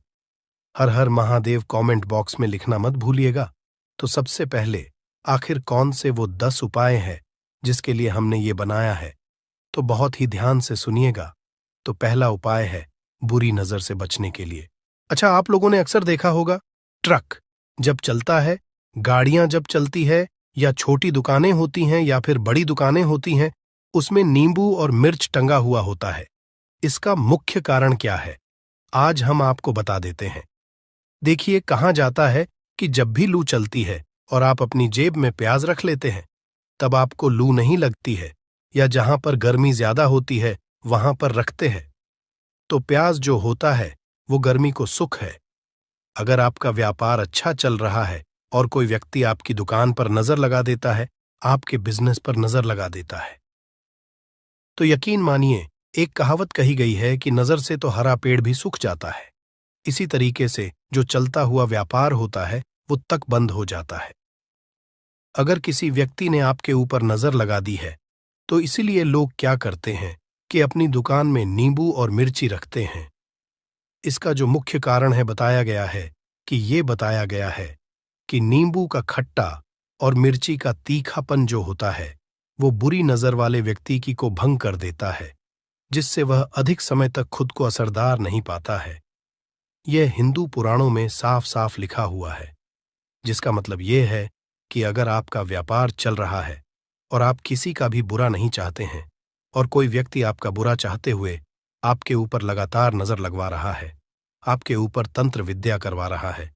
हर हर महादेव कमेंट बॉक्स में लिखना मत भूलिएगा। तो सबसे पहले आखिर कौन से वो 10 उपाय हैं जिसके लिए हमने ये बनाया है, तो बहुत ही ध्यान से सुनिएगा। तो पहला उपाय है बुरी नजर से बचने के लिए। अच्छा, आप लोगों ने अक्सर देखा होगा, ट्रक जब चलता है, गाड़ियां जब चलती है, या छोटी दुकानें होती हैं या फिर बड़ी दुकानें होती हैं, उसमें नींबू और मिर्च टंगा हुआ होता है। इसका मुख्य कारण क्या है, आज हम आपको बता देते हैं। देखिए, कहा जाता है कि जब भी लू चलती है और आप अपनी जेब में प्याज रख लेते हैं, तब आपको लू नहीं लगती है, या जहां पर गर्मी ज्यादा होती है वहां पर रखते हैं, तो प्याज जो होता है वो गर्मी को सुख है। अगर आपका व्यापार अच्छा चल रहा है और कोई व्यक्ति आपकी दुकान पर नजर लगा देता है, आपके बिजनेस पर नजर लगा देता है, तो यकीन मानिए, एक कहावत कही गई है कि नजर से तो हरा पेड़ भी सूख जाता है। इसी तरीके से जो चलता हुआ व्यापार होता है वो तक बंद हो जाता है। अगर किसी व्यक्ति ने आपके ऊपर नजर लगा दी है, तो इसीलिए लोग क्या करते हैं कि अपनी दुकान में नींबू और मिर्ची रखते हैं। इसका जो मुख्य कारण है बताया गया है कि नींबू का खट्टा और मिर्ची का तीखापन जो होता है वो बुरी नजर वाले व्यक्ति की को भंग कर देता है, जिससे वह अधिक समय तक खुद को असरदार नहीं पाता है। यह हिंदू पुराणों में साफ साफ लिखा हुआ है, जिसका मतलब यह है कि अगर आपका व्यापार चल रहा है और आप किसी का भी बुरा नहीं चाहते हैं और कोई व्यक्ति आपका बुरा चाहते हुए आपके ऊपर लगातार नजर लगवा रहा है, आपके ऊपर तंत्र विद्या करवा रहा है,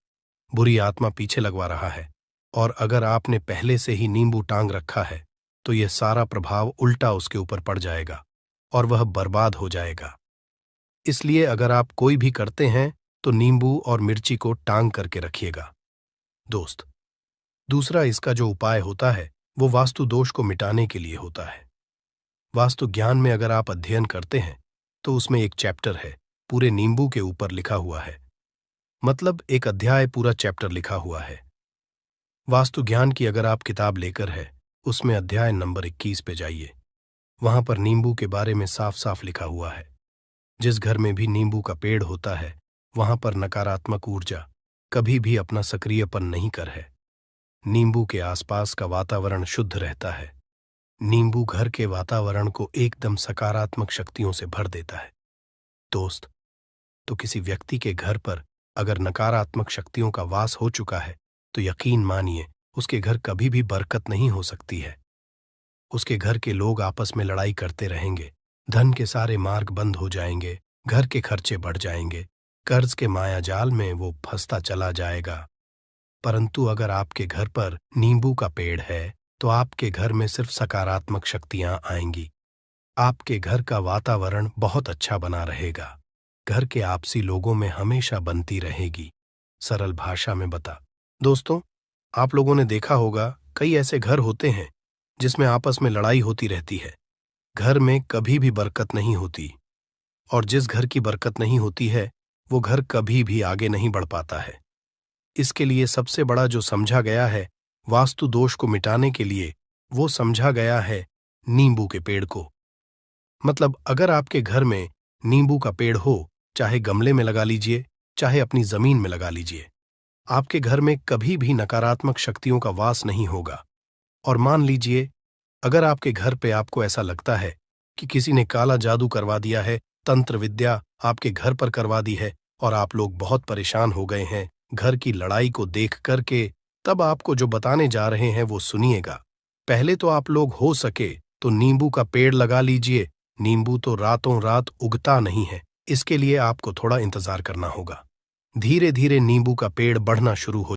बुरी आत्मा पीछे लगवा रहा है, और अगर आपने पहले से ही नींबू टांग रखा है तो यह सारा प्रभाव उल्टा उसके ऊपर पड़ जाएगा और वह बर्बाद हो जाएगा। इसलिए अगर आप कोई भी करते हैं तो नींबू और मिर्ची को टांग करके रखिएगा। दोस्त, दूसरा इसका जो उपाय होता है वो वास्तु दोष को मिटाने के लिए होता है। वास्तु ज्ञान में अगर आप अध्ययन करते हैं तो उसमें एक चैप्टर है पूरे नींबू के ऊपर लिखा हुआ है, मतलब एक अध्याय पूरा चैप्टर लिखा हुआ है। वास्तु ज्ञान की अगर आप किताब लेकर है उसमें अध्याय नंबर 21 पे जाइए। वहां पर नींबू के बारे में साफ साफ लिखा हुआ है। जिस घर में भी नींबू का पेड़ होता है वहां पर नकारात्मक ऊर्जा कभी भी अपना सक्रियपन नहीं कर है। नींबू के आसपास का वातावरण शुद्ध रहता है। नींबू घर के वातावरण को एकदम सकारात्मक शक्तियों से भर देता है। दोस्त, तो किसी व्यक्ति के घर पर अगर नकारात्मक शक्तियों का वास हो चुका है तो यकीन मानिए उसके घर कभी भी बरकत नहीं हो सकती है। उसके घर के लोग आपस में लड़ाई करते रहेंगे, धन के सारे मार्ग बंद हो जाएंगे, घर के खर्चे बढ़ जाएंगे, कर्ज के माया जाल में वो फंसता चला जाएगा। परंतु अगर आपके घर पर नींबू का पेड़ है तो आपके घर में सिर्फ सकारात्मक शक्तियां आएंगी। आपके घर का वातावरण बहुत अच्छा बना रहेगा। घर के आपसी लोगों में हमेशा बनती रहेगी। सरल भाषा में बता। दोस्तों, आप लोगों ने देखा होगा कई ऐसे घर होते हैं जिसमें आपस में लड़ाई होती रहती है। घर में कभी भी बरकत नहीं होती, और जिस घर की बरकत नहीं होती है वो घर कभी भी आगे नहीं बढ़ पाता है। इसके लिए सबसे बड़ा जो समझा गया है वास्तु दोष को मिटाने के लिए, वो समझा गया है नींबू के पेड़ को। मतलब अगर आपके घर में नींबू का पेड़ हो, चाहे गमले में लगा लीजिए चाहे अपनी जमीन में लगा लीजिए, आपके घर में कभी भी नकारात्मक शक्तियों का वास नहीं होगा। और मान लीजिए अगर आपके घर पे आपको ऐसा लगता है कि किसी ने काला जादू करवा दिया है, तंत्र विद्या आपके घर पर करवा दी है और आप लोग बहुत परेशान हो गए हैं घर की लड़ाई को देख करके, तब आपको जो बताने जा रहे हैं वो सुनिएगा। पहले तो आप लोग हो सके तो नींबू का पेड़ लगा लीजिए। नींबू तो रातों रात उगता नहीं है, इसके लिए आपको थोड़ा इंतजार करना होगा। धीरे धीरे नींबू का पेड़ बढ़ना शुरू हो